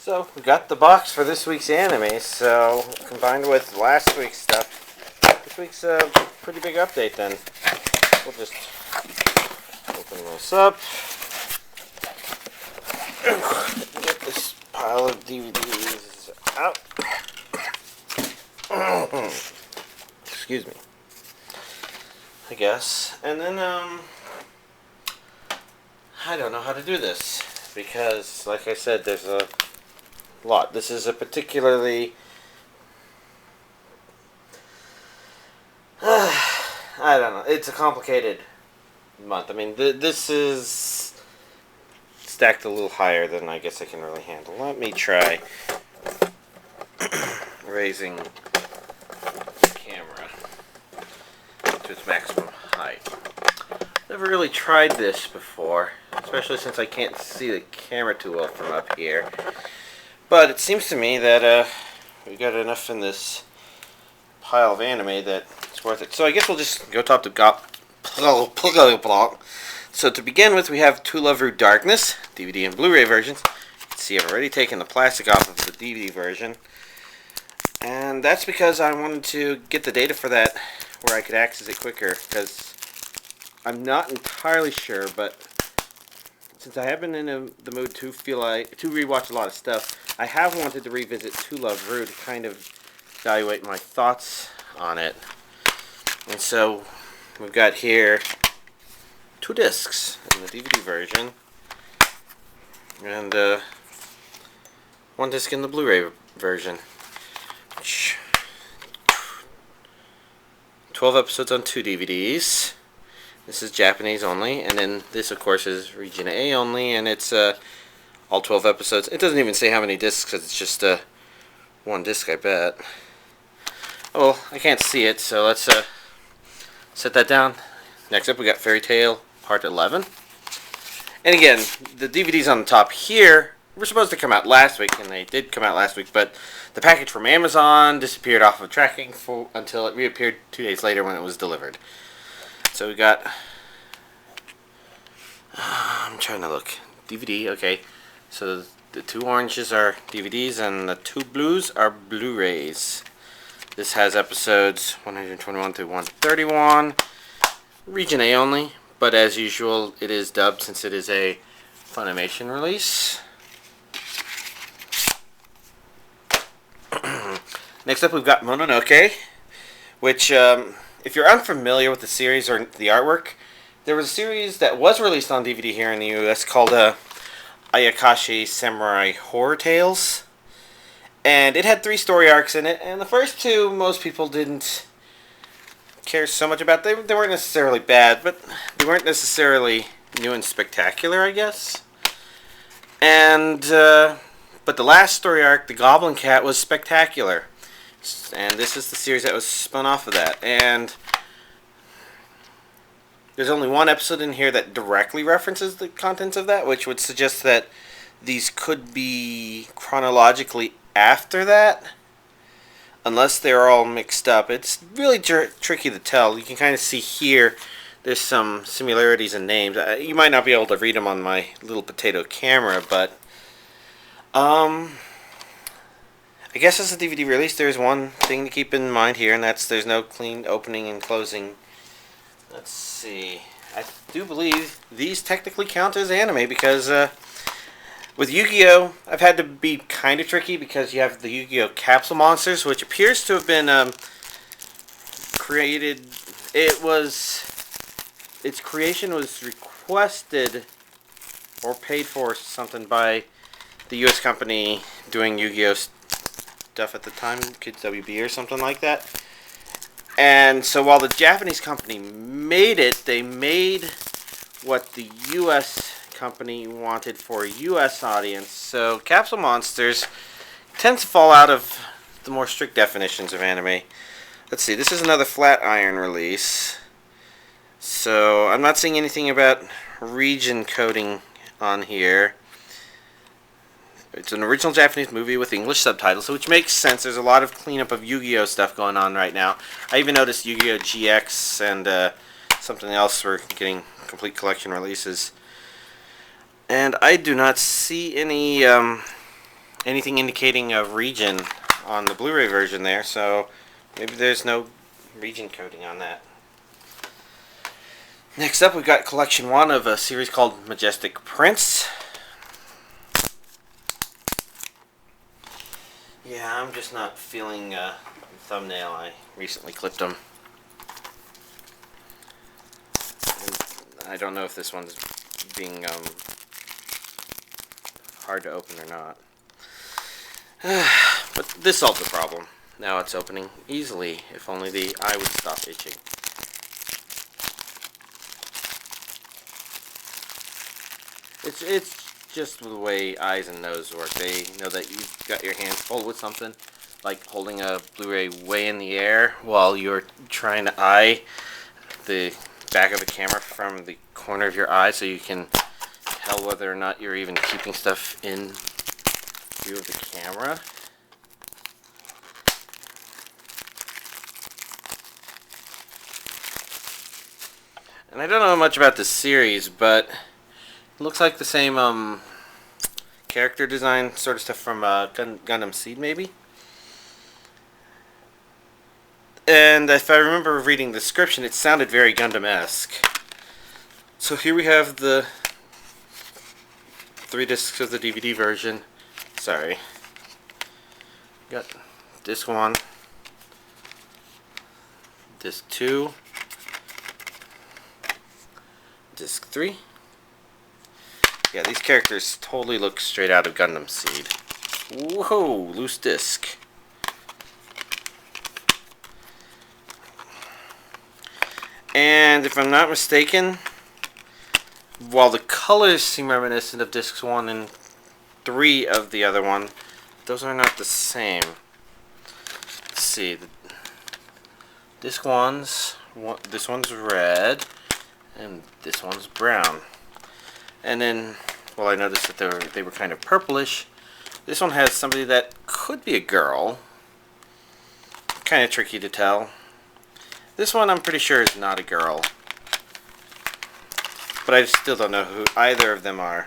So, we got the box for this week's anime, so combined with last week's stuff, this week's a pretty big update then. We'll just open this up. Get this pile of DVDs out. Excuse me. I guess. And then, I don't know how to do this, because, like I said, there's a lot. This is a particularly I don't know. It's a complicated month. I mean, this is stacked a little higher than I guess I can really handle. Let me try raising the camera to its maximum height. Never really tried this before, especially since I can't see the camera too well from up here. But it seems to me that we got enough in this pile of anime that it's worth it. So I guess we'll just go top to block. So to begin with, we have Love-Ru Darkness DVD and Blu-ray versions. You can see I've already taken the plastic off of the DVD version, and that's because I wanted to get the data for that where I could access it quicker. Because I'm not entirely sure, but since I have been in the mood to rewatch a lot of stuff, I have wanted to revisit Love-Ru to kind of evaluate my thoughts on it. And so we've got here 2 discs in the DVD version, and 1 disc in the Blu-ray version. 12 episodes on 2 DVDs. This is Japanese only, and then this, of course, is Region A only, and it's all 12 episodes. It doesn't even say how many discs, because it's just 1 disc, I bet. Oh, well, I can't see it, so let's set that down. Next up, we got Fairy Tail Part 11. And again, the DVDs on the top here were supposed to come out last week, and they did come out last week, but the package from Amazon disappeared off of tracking until it reappeared 2 days later when it was delivered. So we got, I'm trying to look, DVD, okay, so the 2 oranges are DVDs and the 2 blues are Blu-rays. This has episodes 121 through 131, Region A only, but as usual it is dubbed since it is a Funimation release. Next up we've got Mononoke, which if you're unfamiliar with the series or the artwork, there was a series that was released on DVD here in the US called Ayakashi Samurai Horror Tales. And it had 3 story arcs in it, and the first 2 most people didn't care so much about. They weren't necessarily bad, but they weren't necessarily new and spectacular, I guess. And but the last story arc, The Goblin Cat, was spectacular. And this is the series that was spun off of that. And there's only 1 episode in here that directly references the contents of that, which would suggest that these could be chronologically after that, unless they're all mixed up. It's really tricky to tell. You can kind of see here there's some similarities in names. You might not be able to read them on my little potato camera, but I guess as a DVD release, there's one thing to keep in mind here, and that's there's no clean opening and closing. Let's see. I do believe these technically count as anime because with Yu-Gi-Oh, I've had to be kind of tricky because you have the Yu-Gi-Oh capsule monsters, which appears to have been created. Its creation was requested or paid for something by the U.S. company doing Yu-Gi-Oh stuff at the time, Kids WB or something like that. And so while the Japanese company made it, they made what the U.S. company wanted for a U.S. audience. So Capsule Monsters tends to fall out of the more strict definitions of anime. Let's see, this is another flat iron release. So I'm not seeing anything about region coding on here. It's an original Japanese movie with English subtitles, which makes sense. There's a lot of cleanup of Yu-Gi-Oh stuff going on right now. I even noticed Yu-Gi-Oh GX and something else were getting complete collection releases. And I do not see any anything indicating a region on the Blu-ray version there, so maybe there's no region coding on that. Next up, we've got Collection 1 of a series called Majestic Prince. Yeah, I'm just not feeling the thumbnail. I recently clipped them. I don't know if this one's being hard to open or not. But this solved the problem. Now it's opening easily, if only the eye would stop itching. It's just the way eyes and nose work. They know that you've got your hands full with something, like holding a Blu-ray way in the air while you're trying to eye the back of the camera from the corner of your eye so you can tell whether or not you're even keeping stuff in view of the camera. And I don't know much about this series, but it looks like the same character design sort of stuff from Gundam Seed, maybe. And if I remember reading the description, it sounded very Gundam-esque. So here we have the 3 discs of the DVD version. Sorry. Got disc 1, disc 2, disc 3. Yeah, these characters totally look straight out of Gundam Seed. Whoa, loose disc. And if I'm not mistaken, while the colors seem reminiscent of discs 1 and 3 of the other one, those are not the same. Let's see. Disc 1's, this one's red, and this one's brown. And then, well, I noticed that they were kind of purplish. This one has somebody that could be a girl. Kind of tricky to tell. This one I'm pretty sure is not a girl. But I still don't know who either of them are.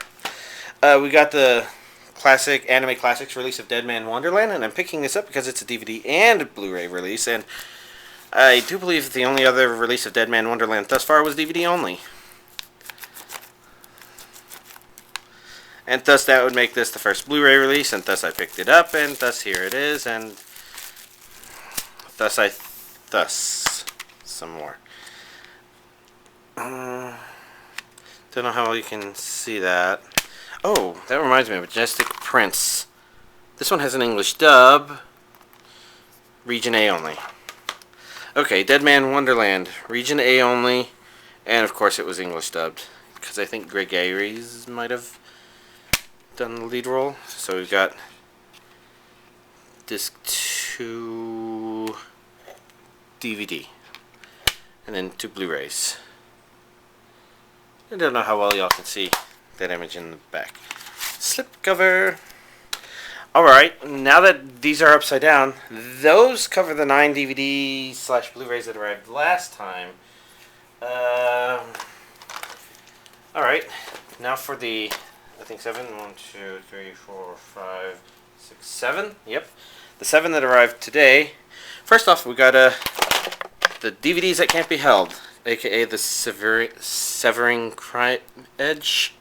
We got the classic Anime Classics release of Deadman Wonderland, and I'm picking this up because it's a DVD and Blu-ray release, and I do believe the only other release of Deadman Wonderland thus far was DVD only. And thus that would make this the first Blu-ray release, and thus I picked it up, and thus here it is, and thus some more. Don't know how well you can see that. Oh, that reminds me of Majestic Prince. This one has an English dub. Region A only. Okay, Deadman Wonderland. Region A only. And of course it was English dubbed. Because I think Greg Ayres might have done the lead role. So we've got disc 2 DVD. And then 2 Blu-rays. I don't know how well y'all can see that image in the back. Slipcover. Alright, now that these are upside down, those cover the 9 DVD / Blu-rays that arrived last time. Alright, now for the, I think 7. 1, 2, 3, 4, 5, 6, 7. Yep, the 7 that arrived today. First off, we got the DVDs that can't be held, aka the Severing Edge.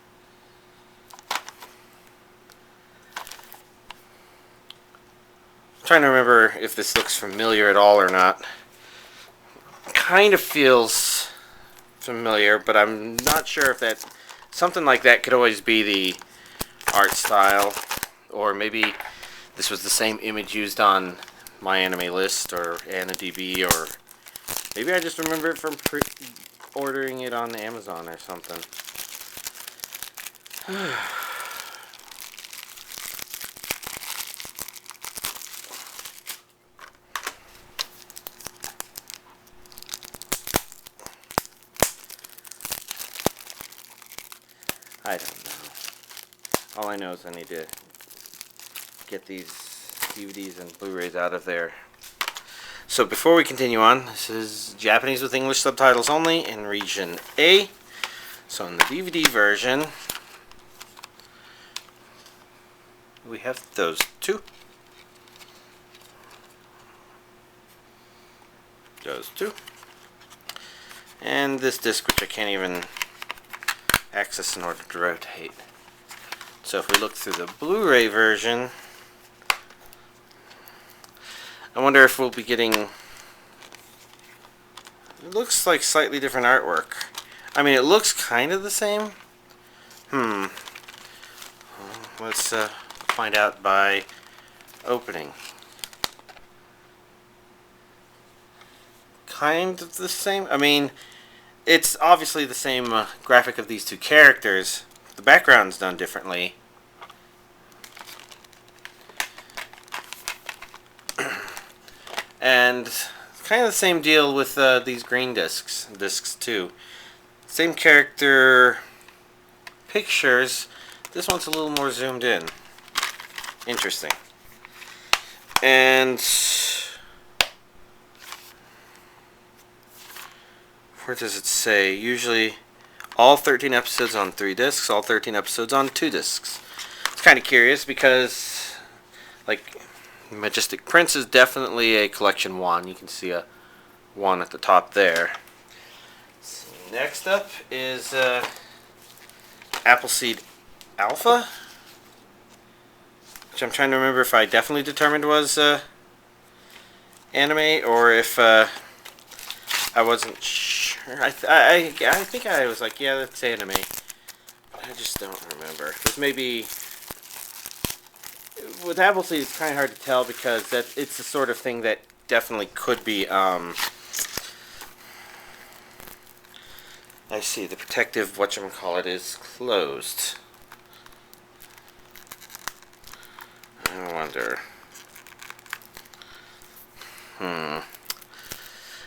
I'm trying to remember if this looks familiar at all or not. Kind of feels familiar, but I'm not sure if that something like that could always be the art style, or maybe this was the same image used on My Anime List or AniDB, or maybe I just remember it from ordering it on Amazon or something. I don't know. All I know is I need to get these DVDs and Blu-rays out of there. So before we continue on, this is Japanese with English subtitles only in Region A. So in the DVD version, we have those two. Those two. And this disc, which I can't even access in order to rotate. So if we look through the Blu-ray version, I wonder if we'll be getting, it looks like slightly different artwork. I mean, it looks kind of the same. Let's find out by opening. Kind of the same. I mean, it's obviously the same graphic of these two characters. The background's done differently. And kind of the same deal with these green discs. Discs 2. Same character pictures. This one's a little more zoomed in. Interesting. And where does it say? Usually all 13 episodes on 3 discs, all 13 episodes on 2 discs. It's kind of curious because, like, Majestic Prince is definitely a collection 1. You can see a 1 at the top there. So next up is Appleseed Alpha, which I'm trying to remember if I definitely determined was anime or if I wasn't sure. I think I was like, yeah, that's anime. I just don't remember. Because maybe with Appleseed, it's kind of hard to tell because it's the sort of thing that definitely could be. I see the protective whatchamacallit is closed. I wonder.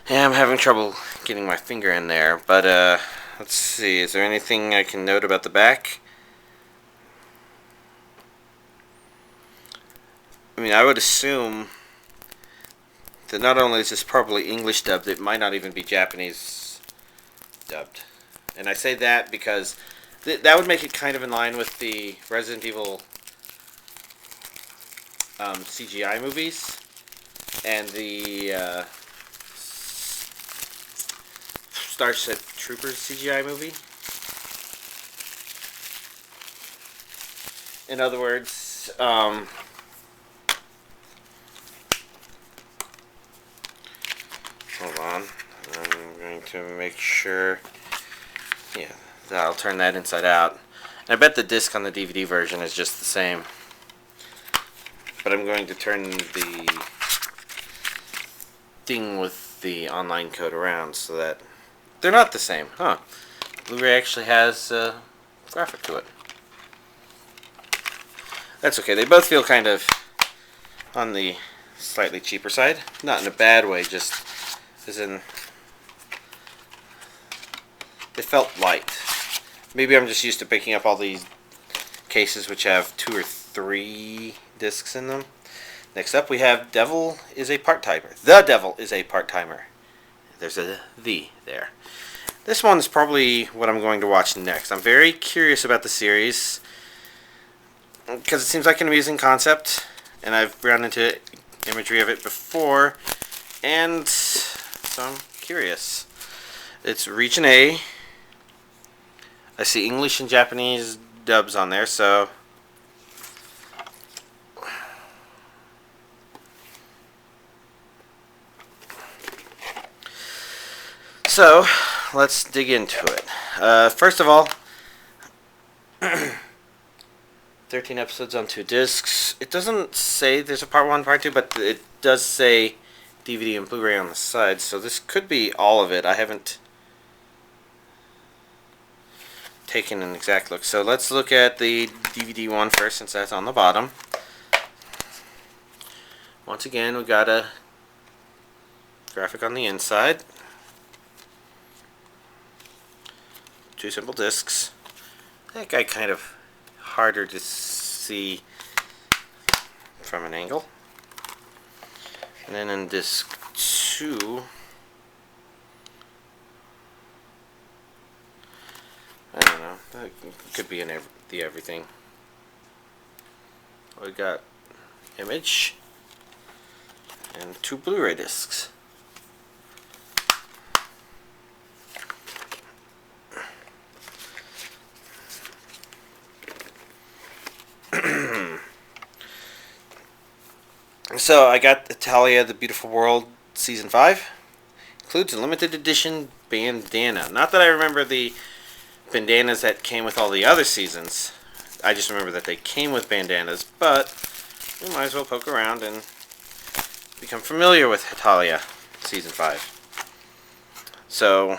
Yeah, I'm having trouble getting my finger in there, but let's see. Is there anything I can note about the back? I mean, I would assume that not only is this probably English dubbed, it might not even be Japanese dubbed. And I say that because that would make it kind of in line with the Resident Evil CGI movies and the Starship Troopers CGI movie. In other words, hold on, I'm going to make sure, yeah, I'll turn that inside out. And I bet the disc on the DVD version is just the same. But I'm going to turn the thing with the online code around so that they're not the same. Huh. Blu-ray actually has graphic to it. That's okay. They both feel kind of on the slightly cheaper side. Not in a bad way, just as in they felt light. Maybe I'm just used to picking up all these cases which have 2 or 3 discs in them. Next up we have Devil is a Part-Timer. The Devil is a Part-Timer. There's a "the" there. This one is probably what I'm going to watch next. I'm very curious about the series because it seems like an amusing concept, and I've run into imagery of it before, and so I'm curious. It's Region A. I see English and Japanese dubs on there, so let's dig into it. First of all, 13 episodes on 2 discs. It doesn't say there's a part 1, part 2, but it does say DVD and Blu-ray on the side, so this could be all of it. I haven't taken an exact look. So let's look at the DVD one first, since that's on the bottom. Once again, we got a graphic on the inside. 2 simple discs. That guy kind of harder to see from an angle. And then in disc 2, I don't know, that could be in the everything. we got image and 2 Blu-ray discs. So I got Hetalia The Beautiful World Season 5. Includes a limited edition bandana. Not that I remember the bandanas that came with all the other seasons. I just remember that they came with bandanas, but we might as well poke around and become familiar with Hetalia Season 5. So,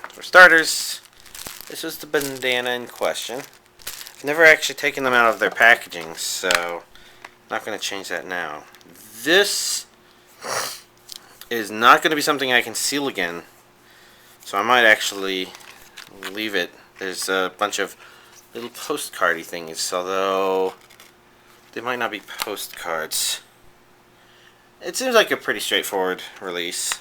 for starters, this was the bandana in question. I've never actually taken them out of their packaging, so I'm not going to change that now. This is not going to be something I can seal again, so I might actually leave it. There's a bunch of little postcardy things, although they might not be postcards. It seems like a pretty straightforward release.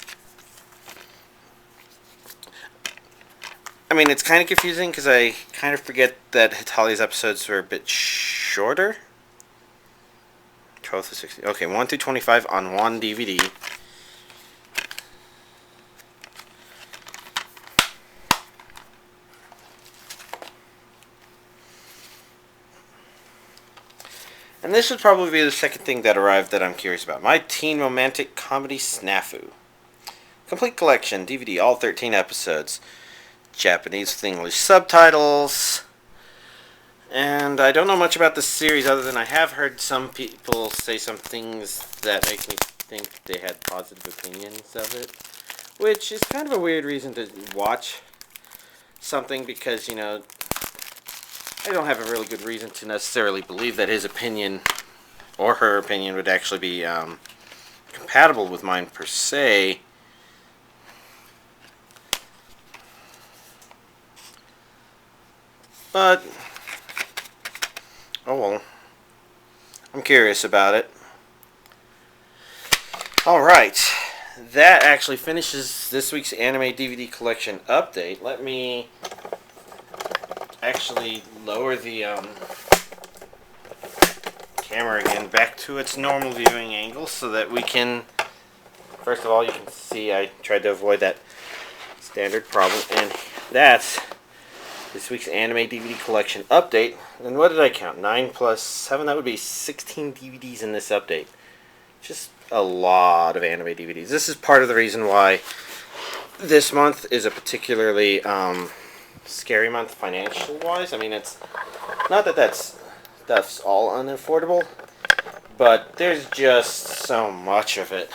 I mean, it's kind of confusing because I kind of forget that Hetalia's episodes were a bit shorter. 12 to 16. Okay, 1 to 25 on one DVD. And this would probably be the second thing that arrived that I'm curious about. My teen romantic comedy SNAFU. Complete collection, DVD, all 13 episodes. Japanese with English subtitles. And I don't know much about this series other than I have heard some people say some things that make me think they had positive opinions of it. Which is kind of a weird reason to watch something because, you know, I don't have a really good reason to necessarily believe that his opinion or her opinion would actually be compatible with mine per se. But, oh well, I'm curious about it. Alright, that actually finishes this week's anime DVD collection update. Let me actually lower the camera again back to its normal viewing angle so that we can, first of all, you can see I tried to avoid that standard problem, and that's this week's anime DVD collection update. And what did I count? 9 plus 7? That would be 16 DVDs in this update. Just a lot of anime DVDs. This is part of the reason why this month is a particularly scary month financial-wise. I mean, it's not that that's all unaffordable, but there's just so much of it.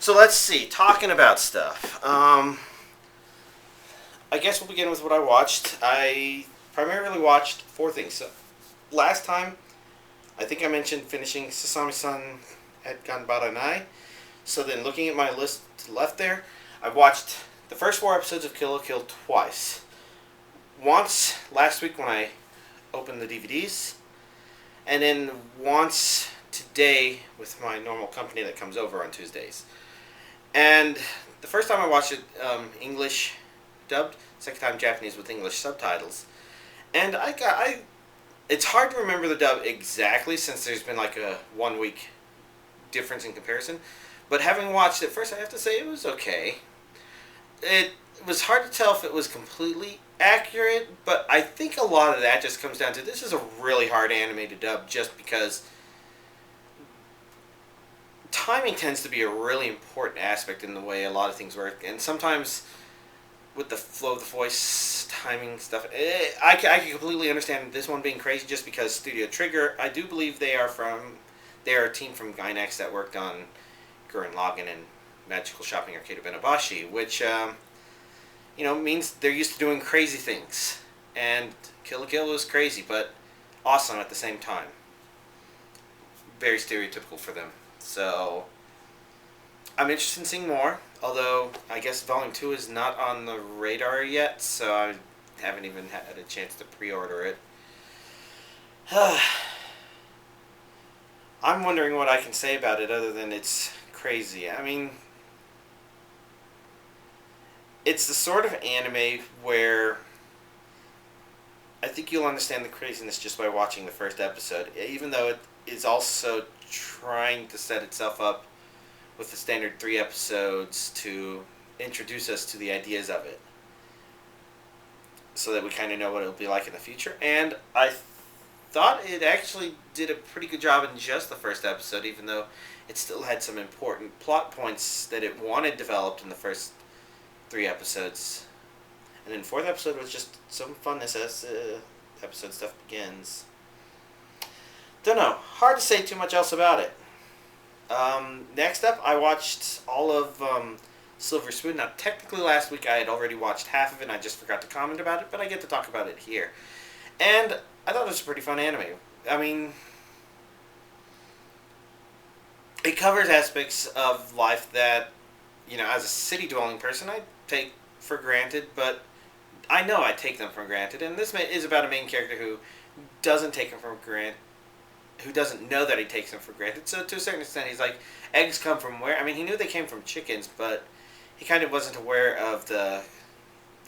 So let's see. Talking about stuff. I guess we'll begin with what I watched. I primarily watched 4 things. So, last time, I think I mentioned finishing Sasami-san at Ganbara Nai. So then, looking at my list to the left there, I watched the first 4 episodes of Kill la Kill twice. Once last week when I opened the DVDs, and then once today with my normal company that comes over on Tuesdays. And the first time I watched it, English dubbed, second time Japanese with English subtitles. And it's hard to remember the dub exactly since there's been like a 1 week difference in comparison. But having watched it first, I have to say it was okay. It was hard to tell if it was completely accurate, but I think a lot of that just comes down to this is a really hard anime to dub just because timing tends to be a really important aspect in the way a lot of things work. And sometimes with the flow of the voice, timing stuff, I can completely understand this one being crazy just because Studio Trigger, I do believe they are a team from Gainax that worked on Gurren Lagann and Magical Shopping Arcade of Benabashi, which, you know, means they're used to doing crazy things. And Kill la Kill was crazy, but awesome at the same time. Very stereotypical for them. So, I'm interested in seeing more, although I guess Volume 2 is not on the radar yet, so I haven't even had a chance to pre-order it. I'm wondering what I can say about it other than it's crazy. I mean, it's the sort of anime where I think you'll understand the craziness just by watching the first episode, even though it is also trying to set itself up with the standard 3 episodes to introduce us to the ideas of it, so that we kind of know what it'll be like in the future. And I thought it actually did a pretty good job in just the first episode, even though it still had some important plot points that it wanted developed in the first 3 episodes. And then the 4th episode was just some funness as episode stuff begins. Don't know. Hard to say too much else about it. Next up, I watched all of Silver Spoon. Now, technically last week I had already watched half of it and I just forgot to comment about it, but I get to talk about it here. And I thought it was a pretty fun anime. I mean, it covers aspects of life that, you know, as a city-dwelling person, I take for granted, but I know I take them for granted. And this is about a main character who doesn't take them for granted, who doesn't know that he takes them for granted. So to a certain extent, he's like, eggs come from where? I mean, he knew they came from chickens, but he kind of wasn't aware of the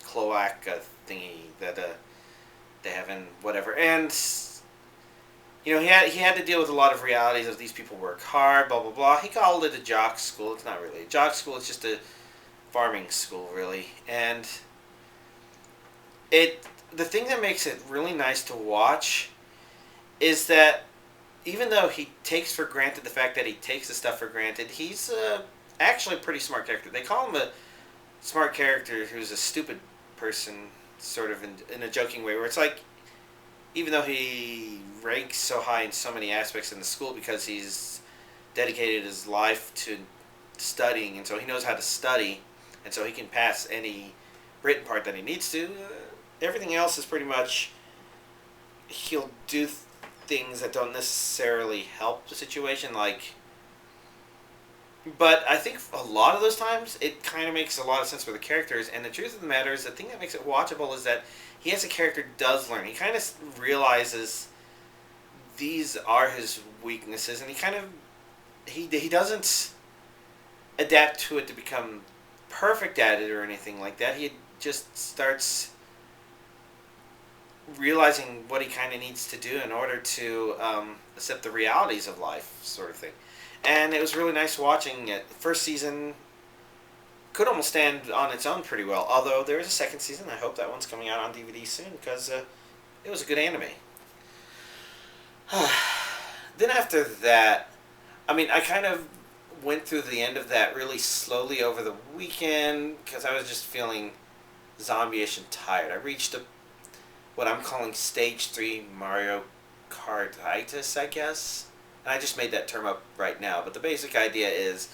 cloaca thingy that they have in whatever. And, you know, he had to deal with a lot of realities of these people work hard, blah, blah, blah. He called it a jock school. It's not really a jock school. It's just a farming school, really. And the thing that makes it really nice to watch is that even though he takes for granted the fact that he takes the stuff for granted, he's actually a pretty smart character. They call him a smart character who's a stupid person, sort of in a joking way, where it's like, even though he ranks so high in so many aspects in the school because he's dedicated his life to studying, and so he knows how to study, and so he can pass any written part that he needs to, everything else is pretty much, he'll do things that don't necessarily help the situation, like, but I think a lot of those times it kind of makes a lot of sense for the characters. And the truth of the matter is, the thing that makes it watchable is that he as a character does learn. He kind of realizes these are his weaknesses, and he kind of he doesn't adapt to it to become perfect at it or anything like that. He just starts realizing what he kind of needs to do in order to accept the realities of life, sort of thing. And it was really nice watching it. First season could almost stand on its own pretty well, although there is a second season. I hope that one's coming out on DVD soon, because it was a good anime. Then after that, I mean, I kind of went through the end of that really slowly over the weekend, because I was just feeling zombie-ish and tired. I reached what I'm calling Stage 3 Mario Kart-itis, I guess. And I just made that term up right now, but the basic idea is,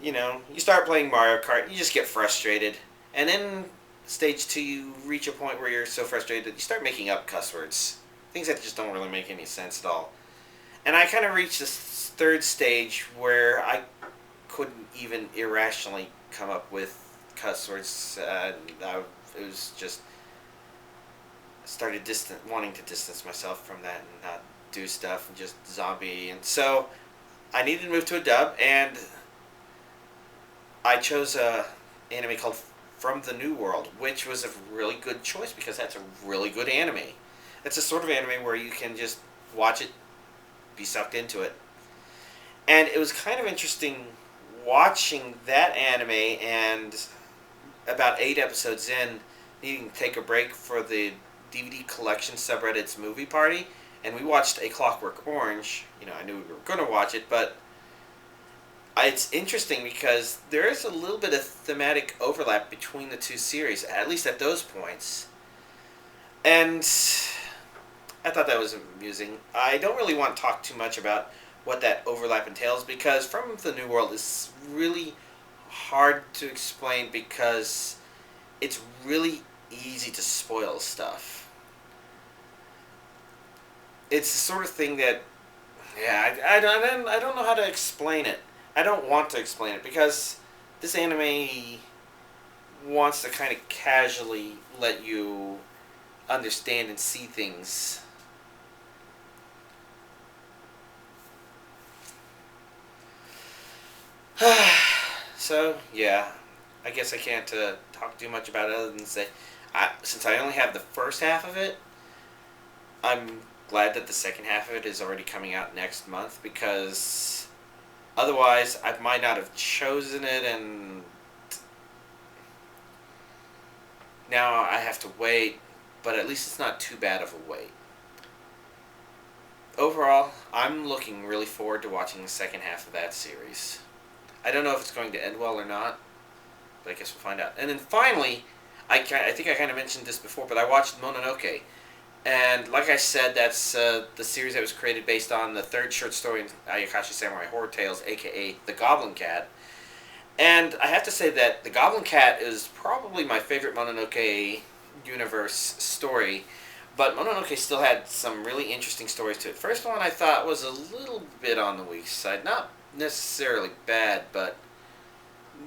you know, you start playing Mario Kart, you just get frustrated, and in Stage 2 you reach a point where you're so frustrated that you start making up cuss words. Things that just don't really make any sense at all. And I kind of reached this 3rd stage where I couldn't even irrationally come up with cuss words. It was just, I started wanting to distance myself from that and not do stuff and just zombie. And so I needed to move to a dub, and I chose a anime called From the New World, which was a really good choice because that's a really good anime. It's a sort of anime where you can just watch it, be sucked into it. And it was kind of interesting watching that anime, and about 8 episodes in, needing to take a break for the DVD collection subreddit's movie party, and we watched A Clockwork Orange. You know, I knew we were going to watch it, but it's interesting because there is a little bit of thematic overlap between the 2 series, at least at those points. And I thought that was amusing. I don't really want to talk too much about what that overlap entails, because From the New World is really hard to explain because it's really easy to spoil stuff. It's the sort of thing that, yeah, I don't know how to explain it. I don't want to explain it because this anime wants to kind of casually let you understand and see things. So, yeah, I guess I can't talk too much about it other than say since I only have the first half of it, I'm glad that the second half of it is already coming out next month, because otherwise I might not have chosen it, and now I have to wait, but at least it's not too bad of a wait. Overall, I'm looking really forward to watching the second half of that series. I don't know if it's going to end well or not, but I guess we'll find out. And then finally, I think I kind of mentioned this before, but I watched Mononoke. And like I said, that's the series that was created based on the third short story in Ayakashi Samurai Horror Tales, aka The Goblin Cat. And I have to say that The Goblin Cat is probably my favorite Mononoke universe story, but Mononoke still had some really interesting stories to it. First one I thought was a little bit on the weak side. Not necessarily bad, but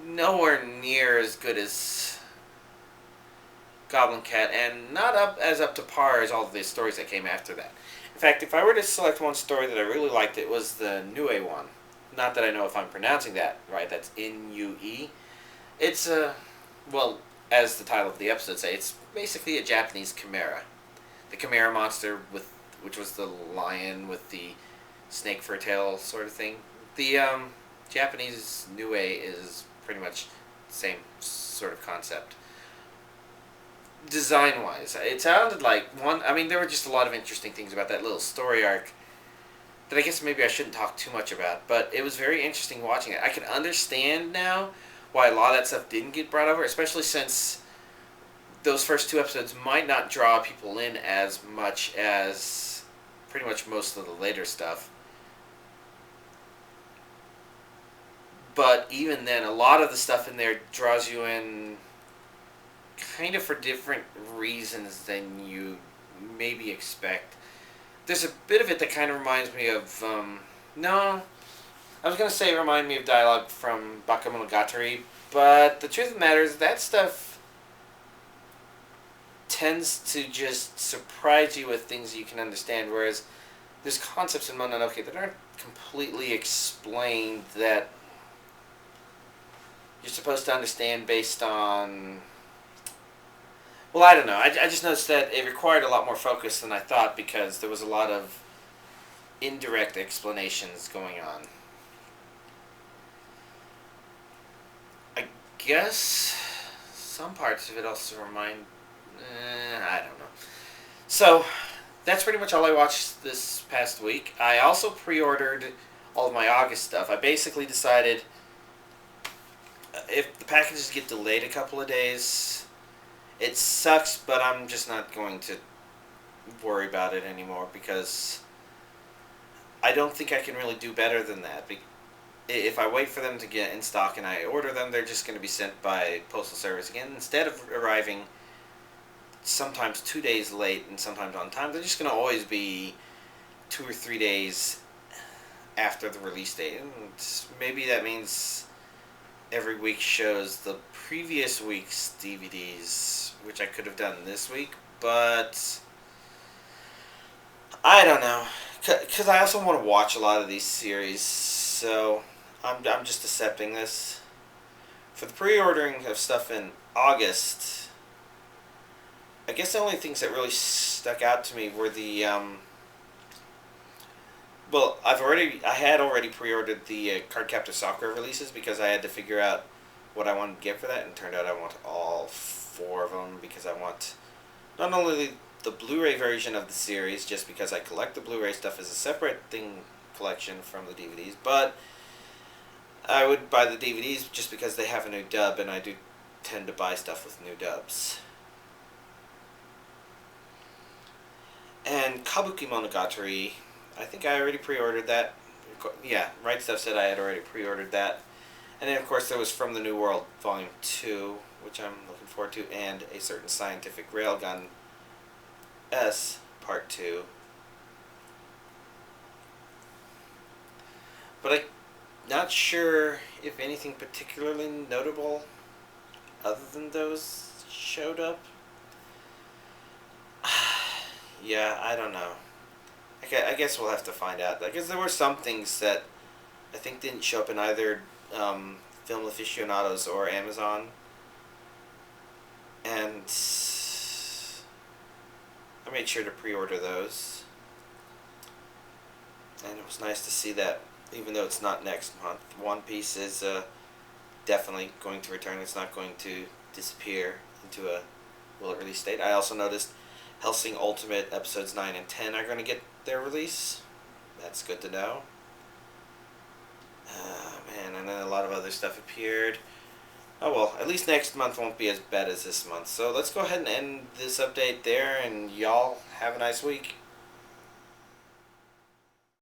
nowhere near as good as Goblin Cat, and not up to par as all of the stories that came after that. In fact, if I were to select one story that I really liked, it was the Nue one. Not that I know if I'm pronouncing that right. That's N-U-E. It's well, as the title of the episode say, it's basically a Japanese chimera. The chimera monster which was the lion with the snake for a tail sort of thing. The Japanese Nue is pretty much the same sort of concept. Design-wise, it sounded like one... I mean, there were just a lot of interesting things about that little story arc that I guess maybe I shouldn't talk too much about, but it was very interesting watching it. I can understand now why a lot of that stuff didn't get brought over, especially since those first two episodes might not draw people in as much as pretty much most of the later stuff. But even then, a lot of the stuff in there draws you in kind of for different reasons than you maybe expect. There's a bit of it that kind of reminds me of, no, I was going to say remind me of dialogue from Bakemonogatari, but the truth of the matter is that stuff tends to just surprise you with things you can understand, whereas there's concepts in Mononoke that aren't completely explained that you're supposed to understand based on... Well, I don't know. I just noticed that it required a lot more focus than I thought, because there was a lot of indirect explanations going on. I guess some parts of it also remind... I don't know. So, that's pretty much all I watched this past week. I also pre-ordered all of my August stuff. I basically decided if the packages get delayed a couple of days... It sucks, but I'm just not going to worry about it anymore, because I don't think I can really do better than that. If I wait for them to get in stock and I order them, they're just going to be sent by postal service again. Instead of arriving sometimes 2 days late and sometimes on time, they're just going to always be 2 or 3 days after the release date. And maybe that means every week shows the previous week's DVDs, which I could have done this week, but I don't know, because I also want to watch a lot of these series, so I'm just accepting this. For the pre-ordering of stuff in August, I guess the only things that really stuck out to me were the well, I had already pre-ordered the Cardcaptor Sakura releases, because I had to figure out what I wanted to get for that, and it turned out I want all 4 of them, because I want not only the Blu-ray version of the series, just because I collect the Blu-ray stuff as a separate collection from the DVDs, but I would buy the DVDs just because they have a new dub, and I do tend to buy stuff with new dubs. And Kabuki Monogatari, I think I already pre-ordered that. Yeah, Right Stuff said I had already pre-ordered that. And then, of course, there was From the New World Volume 2, which I'm looking forward to, and A Certain Scientific Railgun S Part 2. But I'm not sure if anything particularly notable other than those showed up. Yeah, I don't know. I guess we'll have to find out. I guess there were some things that I think didn't show up in either Film Aficionados or Amazon. And I made sure to pre-order those. And it was nice to see that, even though it's not next month, One Piece is definitely going to return. It's not going to disappear into a will it release date. I also noticed Hellsing Ultimate episodes 9 and 10 are going to get their release. That's good to know. Man, and then a lot of other stuff appeared. Oh well, at least next month won't be as bad as this month. So let's go ahead and end this update there, and y'all have a nice week.